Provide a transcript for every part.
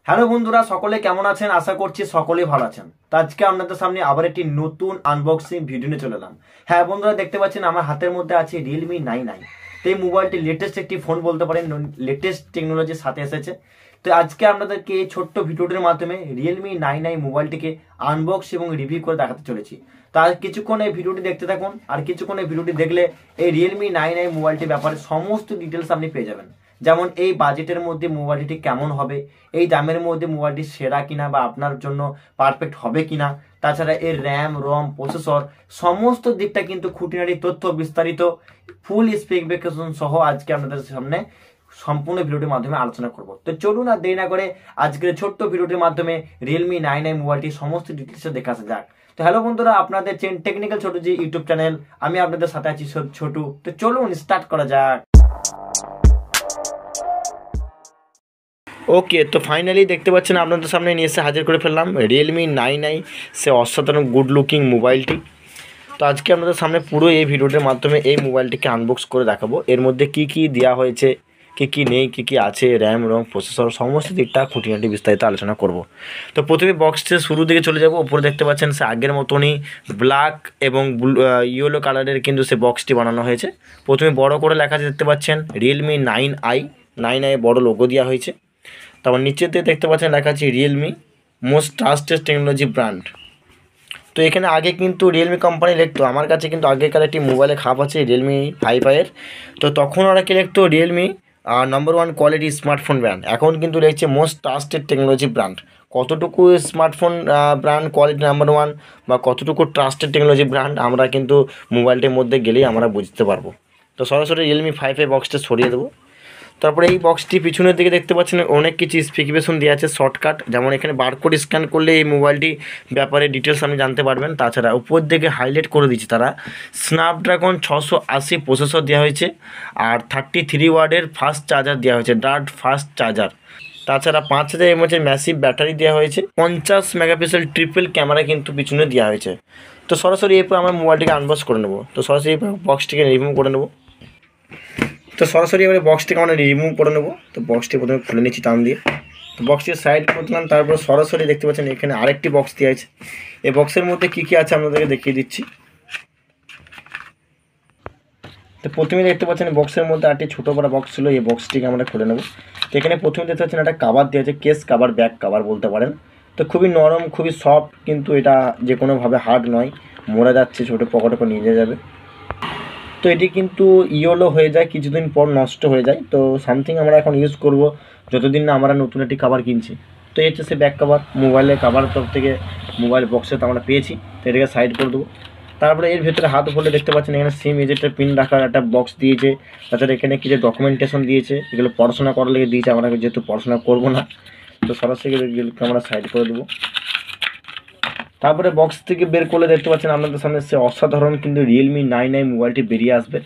Hello বন্ধুরা, সকলে কেমন আছেন? আশা করছি সকলেই ভালো আছেন। তো আজকে আপনাদের সামনে আবার একটি নতুন আনবক্সিং ভিডিও নিয়ে চলে এলাম। হ্যাঁ বন্ধুরা, দেখতে পাচ্ছেন আমার হাতের মধ্যে আছে Realme 9i। তো এই মোবাইলটি লেটেস্ট একটি ফোন বলতে পারেন, লেটেস্ট টেকনোলজির সাথে এসেছে। তো আজকে আপনাদেরকে এই ছোট্ট ভিডিওটির মাধ্যমে Realme 9i মোবাইলটিকে আনবক্স এবং রিভিউ করে দেখাতে চলেছি। তো আর কিছুক্ষণ এই ভিডিওটি দেখতে থাকুন, আর কিছুক্ষণ এই ভিডিওটি দেখলে এই Realme 9i মোবাইলটির ব্যাপারে সমস্ত ডিটেলস আপনি পেয়ে যাবেন। যেমন এই বাজেটের মধ্যে মোবাইলটি কেমন হবে, এই দামের মধ্যে মোবাইলটি সেরা কিনা বা আপনার জন্য পারফেক্ট হবে কিনা, তাছাড়া এর র্যাম রম প্রসেসর সমস্ত দিকটা কিন্তু খুঁটিনাটি তথ্য বিস্তারিত ফুল স্পেসিফিকেশন সহ আজকে আপনাদের সামনে সম্পূর্ণ ভিডিওটির মাধ্যমে আলোচনা করব। তো চলুন আর দেরি না করে আজকের ছোট্ট ভিডিওটির মাধ্যমে Realme 9i মোবাইলটি সমস্ত ডিটেলস দেখে আসা যাক। তো হ্যালো বন্ধুরা, আপনাদের টেকনিক্যাল ছোটুজি ইউটিউব চ্যানেল, আমি আপনাদের সাথে আছি ছোটু। তো চলুন স্টার্ট করা যাক। ওকে, তো ফাইনালি দেখতে পাচ্ছেন আপনাদের সামনে নিয়ে এসে হাজির করে ফেললাম Realme 9i, সে অসাধারণ গুড লুকিং মোবাইলটি। তো আজকে আপনাদের সামনে পুরো এই ভিডিওটির মাধ্যমে এই মোবাইলটিকে আনবক্স করে দেখাবো। এর মধ্যে কি কি দেওয়া হয়েছে, কি কি নেই, কি কি আছে, র্যাম রম প্রসেসর সমস্ত দিকটা খুঁটিনাটি বিস্তারিত আলোচনা করব। তো প্রথমে বক্সটির শুরু দিকে চলে যাব। ওপরে দেখতে পাচ্ছেন সে আগের মতনই ব্ল্যাক এবং ইয়েলো কালারের কিন্তু সে বক্সটি বানানো হয়েছে। প্রথমে বড় করে লেখা দেখতে পাচ্ছেন Realme 9i বড় লোগো দেওয়া হয়েছে। তারপর নিচের দিকে দেখতে পাচ্ছেন লেখা আছে Realme most trusted technology brand. তো এখানে আগে কিন্তু Realme কোম্পানি লিখতো, আমার কাছে কিন্তু আগেকার একটি মোবাইলে খাপ আছে Realme 5i। তো তখন ওরা কি লিখতো Realme number 1 quality smartphone brand. এখন কিন্তু লিখছে মোস্ট ট্রাস্টেড টেকনোলজি ব্র্যান্ড। কতটুকু স্মার্টফোন ব্র্যান্ড কোয়ালিটি নাম্বার 1 বা কতটুকু ট্রাস্টেড টেকনোলজি ব্র্যান্ড আমরা কিন্তু মোবাইলটির মধ্যে গেলেই আমরা বুঝতে পারবো। তো সরাসরি Realme 5i বক্সটা সরিয়ে দেবো। তারপরে এই বক্সটি পিছনের দিকে দেখতে পাচ্ছেন অনেক কিছু স্পেসিফিকেশন দেওয়া আছে শর্টকাট, যেমন এখানে বারকোড স্ক্যান করলে এই মোবাইলটি ব্যাপারে ডিটেলস আপনি জানতে পারবেন। তাছাড়া উপর দিকে হাইলাইট করে দিচ্ছে তারা স্ন্যাপড্রাগন 680 প্রসেসর দেওয়া হয়েছে, আর 33 ওয়াটের ফাস্ট চার্জার দেওয়া হয়েছে, ডার্ট ফাস্ট চার্জার। তাছাড়া 5000 mAh ম্যাসিভ ব্যাটারি দেওয়া হয়েছে, 50 মেগাপিক্সেল ট্রিপল ক্যামেরা কিন্তু পিছনে দেওয়া হয়েছে। তো সরাসরি এরপর আমরা মোবাইলটিকে আনবক্স করে নেবো। তো সরাসরি বক্সটিকে রিমুভ করে নেবো। তো সরাসরি এবারে বক্সটিকে আমরা রিমুভ করে নেবো। তো বক্সটি প্রথমে খুলে নিচ্ছি টান দিয়ে। তো বক্সটির সাইড করলাম, তারপর সরাসরি দেখতে পাচ্ছেন এখানে আরেকটি বক্স দেওয়া আছে। এই বক্সের মধ্যে কী কী আছে আপনাদেরকে দেখিয়ে দিচ্ছি। তো প্রথমে দেখতে পাচ্ছেন বক্সের মধ্যে আরেকটি ছোটো বড় বক্স ছিল, এই বক্সটিকে আমরা খুলে নেবো। তো এখানে প্রথমে দেখতে পাচ্ছেন একটা কাভার দেওয়া আছে, কেস কাভার ব্যাক কাভার বলতে পারেন। তো খুবই নরম, খুবই সফট, কিন্তু এটা যে কোনোভাবে হার্ড নয়, মোড়া যাচ্ছে, ছোটো পকেটে করে নিয়ে যাবে। তো এটি কিন্তু ইয়েলো হয়ে যায়, কিছুদিন পর নষ্ট হয়ে যায়। তো সামথিং আমরা এখন ইউজ করব যতদিন না আমরা নতুন একটি কাভার কিনছি। তো এই হচ্ছে সে ব্যাক কাভার, মোবাইলের কাভার তরফ থেকে মোবাইল বক্সে তো আমরা পেয়েছি। তো এটাকে সাইড করে দেবো। তারপরে এর ভেতরে হাত ভরলে দেখতে পাচ্ছেন এখানে সিম এজেন্টের পিন রাখার একটা বক্স দিয়েছে। তাছাড়া এখানে কিছু ডকুমেন্টেশন দিয়েছে, এগুলো পড়াশোনা করার লেগে দিয়েছে, আমরা যেহেতু পড়াশোনা করবো না। তো সরাসরি এগুলোকে আমরা সাইড করে দেবো। তারপরে বক্স থেকে বের করলে দেখতে পাচ্ছেন আপনাদের সামনে সে অসাধারণ কিন্তু Realme 9i মোবাইলটি বেরিয়ে আসবে।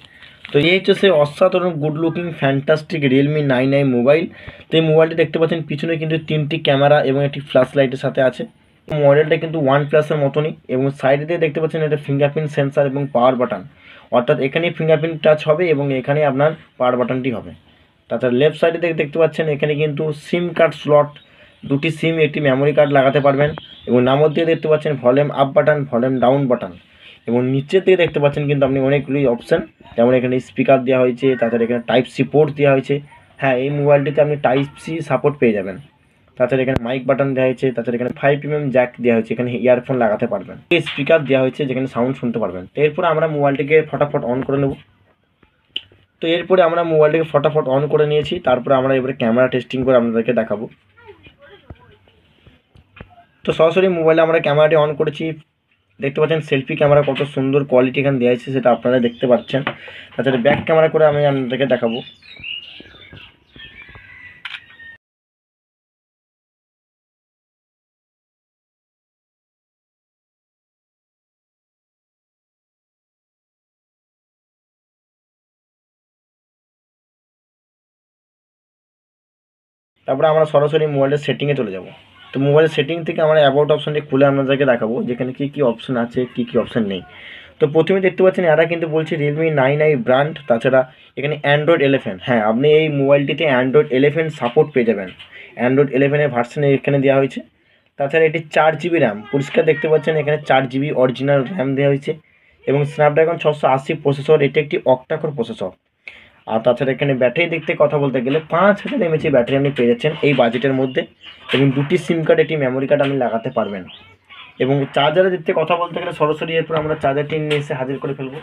তো এই হচ্ছে সে অসাধারণ good looking fantastic Realme 9i mobile. তো এই মোবাইলটি দেখতে পাচ্ছেন পিছনে কিন্তু 3টি ক্যামেরা এবং একটি ফ্ল্যাশ লাইটের সাথে আছে। মডেলটা কিন্তু OnePlus-এর মতনই, এবং সাইডে দিয়ে দেখতে পাচ্ছেন এটা ফিঙ্গারপ্রিন্ট সেন্সার এবং পাওয়ার বাটন, অর্থাৎ এখানেই ফিঙ্গারপ্রিন্ট টাচ হবে এবং এখানে আপনার পাওয়ার বাটনটি হবে। তাছাড়া লেফট সাইডে দেখতে পাচ্ছেন এখানে কিন্তু সিম কার্ড স্লট, 2টি সিম, একটি মেমোরি কার্ড লাগাতে পারবেন। এবং নামের দিয়ে দেখতে পাচ্ছেন volume up button, volume down button. এবং নিচের দিকে দেখতে পাচ্ছেন কিন্তু আপনি অনেকগুলি অপশান, যেমন এখানে স্পিকার দেওয়া হয়েছে, তাছাড়া এখানে টাইপ সি পোর্ট দেওয়া হয়েছে। হ্যাঁ, এই মোবাইলটিতে আপনি টাইপ সি সাপোর্ট পেয়ে যাবেন। তাছাড়া এখানে মাইক বাটন দেওয়া হয়েছে, তাছাড়া এখানে 5mm জ্যাক দেওয়া হয়েছে, এখানে ইয়ারফোন লাগাতে পারবেন। এই স্পিকার দেওয়া হয়েছে যেখানে সাউন্ড শুনতে পারবেন। তো এরপরে আমরা মোবাইলটিকে ফটাফট অন করে নেব। তো এরপরে আমরা মোবাইলটিকে ফটাফট অন করে নিয়েছি। তারপরে আমরা এবারে ক্যামেরা টেস্টিং করে আপনাদেরকে দেখাবো। তো সরাসরি মোবাইলে আমরা ক্যামেরাটি অন করেছি। দেখতে পাচ্ছেন সেলফি ক্যামেরা কত সুন্দর কোয়ালিটি এখানে দেওয়া আছে, সেটা আপনারা দেখতে পাচ্ছেন। তাছাড়া ব্যাক ক্যামেরা করে আমি আপনাদেরকে দেখাবো। তারপরে আমরা সরাসরি মোবাইলের সেটিংয়ে চলে যাব। তো মোবাইলের সেটিং থেকে আমরা অ্যাবাউট অপশানটি খুলে আপনাদেরকে দেখাবো, যেখানে কী কী অপশান আছে, কী কী অপশান নেই। তো প্রথমে দেখতে পাচ্ছেন এরা কিন্তু বলছে রিয়েলমি 9i ব্র্যান্ড। তাছাড়া এখানে অ্যান্ড্রয়েড 11, হ্যাঁ আপনি এই মোবাইলটিতে অ্যান্ড্রয়েড 11 সাপোর্ট পেয়ে যাবেন। অ্যান্ড্রয়েড 11-এর ভার্সানে এখানে দেওয়া হয়েছে। তাছাড়া এটি 4GB র্যাম, পরিষ্কার দেখতে পাচ্ছেন এখানে 4GB অরিজিনাল র্যাম দেওয়া হয়েছে এবং স্ন্যাপড্রাগন 680 প্রসেসর, এটি একটি অক্টাকোর প্রসেসর। আর তাছাড়া এখানে ব্যাটারি দিক থেকে কথা বলতে গেলে 5000 mAh ব্যাটারি আপনি পেয়ে যাচ্ছেন এই বাজেটের মধ্যে, এবং 2টি সিম কার্ড, একটি মেমোরি কার্ড আপনি লাগাতে পারবেন। এবং চার্জারের দিক থেকে কথা বলতে গেলে সরাসরি এরপর আমরা চার্জারটি নিয়ে এসে হাজির করে ফেলবো।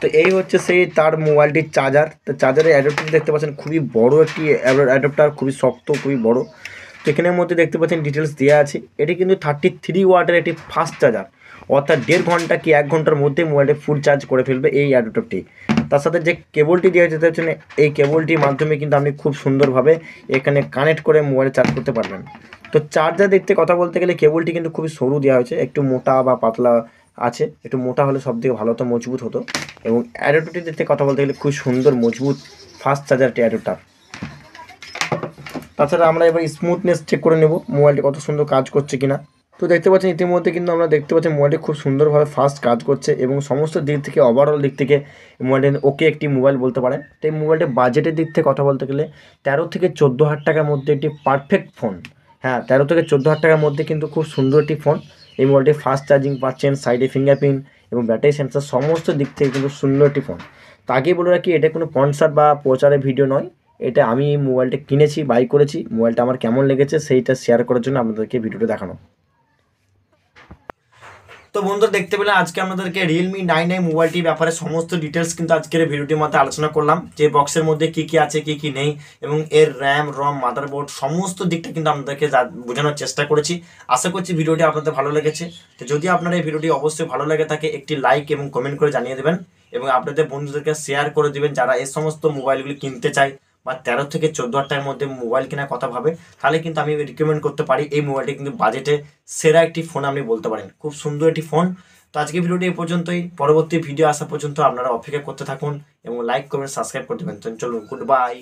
তো এই হচ্ছে সেই তার মোবাইলটির চার্জার। তো চার্জারের অ্যাডাপ্টার দেখতে পাচ্ছেন খুবই বড় একটি অ্যাডাপ্টার, খুবই শক্ত, খুবই বড়। তো এখানের মধ্যে দেখতে পাচ্ছেন ডিটেলস দেওয়া আছে। এটি কিন্তু 33 ওয়াটের একটি ফাস্ট চার্জার, অর্থাৎ 1.5 ঘন্টা কি 1 ঘন্টার মধ্যে মোবাইলটি ফুল চার্জ করে ফেলবে এই অ্যাডাপ্টারটি। তার সাথে যে কেবলটি দেওয়া যেতে হচ্ছে, এই কেবলটির মাধ্যমে কিন্তু আপনি খুব সুন্দরভাবে এখানে কানেক্ট করে মোবাইল চার্জ করতে পারবেন। তো চার্জার দেখতে কথা বলতে গেলে কেবলটি কিন্তু খুবই সরু দেওয়া হয়েছে, একটু মোটা বা পাতলা আছে, একটু মোটা হলে সব থেকে ভালো হতো, মজবুত হতো। এবং অ্যাডাপ্টারটি দেখতে কথা বলতে গেলে খুব সুন্দর মজবুত ফাস্ট চার্জারটি অ্যাডাপ্টার। তাছাড়া আমরা এবার স্মুথনেস চেক করে নেব মোবাইলটি কত সুন্দর কাজ করছে কিনা। তো দেখতে পাচ্ছেন ইতিমধ্যে কিন্তু আমরা দেখতে পাচ্ছি মোবাইলটি খুব সুন্দরভাবে ফাস্ট কাজ করছে এবং সমস্ত দিক থেকে ওভারঅল দিক থেকে মোবাইলটি ওকে একটি মোবাইল বলতে পারেন। তো এই মোবাইলটির বাজেটের দিক থেকে কথা বলতে গেলে 13 থেকে 14,000 টাকার মধ্যে একটি পারফেক্ট ফোন। হ্যাঁ, 13 থেকে 14,000 টাকার মধ্যে কিন্তু খুব সুন্দর একটি ফোন। এই মোবাইলটি ফাস্ট চার্জিং পাচ্ছেন, সাইডে ফিঙ্গারপ্রিন্ট এবং ব্যাটারি সেন্সার, সমস্ত দিক থেকে কিন্তু সুন্দর একটি ফোন। তো আগেই বলে রাখি, এটা কোনো স্পন্সর বা প্রচারের ভিডিও নয়। এটা আমি এই মোবাইলটা কিনেছি, বাই করেছি, মোবাইলটা আমার কেমন লেগেছে সেইটা শেয়ার করার জন্য আপনাদেরকে ভিডিওটা দেখানো। তো বন্ধুরা দেখতে পেলেন আজকে আপনাদেরকে রিয়েলমি 9i মোবাইলটির ব্যাপারে সমস্ত ডিটেলস কিন্তু আজকের ভিডিওটির মধ্যে আলোচনা করলাম, যে বক্সের মধ্যে কী কী আছে কী কী নেই এবং এর র্যাম রম মাদারবোর্ড সমস্ত দিকটা কিন্তু আপনাদেরকে বোঝানোর চেষ্টা করেছি। আশা করছি ভিডিওটি আপনাদের ভালো লেগেছে। তো যদি আপনার এই ভিডিওটি অবশ্যই ভালো লাগে থাকে, একটি লাইক এবং কমেন্ট করে জানিয়ে দেবেন এবং আপনাদের বন্ধুদেরকে শেয়ার করে দেবেন যারা এই সমস্ত মোবাইলগুলি কিনতে চায় বা 13 থেকে 14,000 টাকার মধ্যে মোবাইল কেনার কথা ভাবে, তাহলে কিন্তু আমি রিকমেন্ড করতে পারি এই মোবাইলটি কিন্তু বাজেটে সেরা একটি ফোন আপনি বলতে পারেন, খুব সুন্দর একটি ফোন। তো আজকে ভিডিওটি এই পর্যন্তই, পরবর্তী ভিডিও আসা পর্যন্ত আপনারা অপেক্ষা করতে থাকুন এবং লাইক কমেন্ট সাবস্ক্রাইব করে দেবেন। তো চলুন, গুড বাই।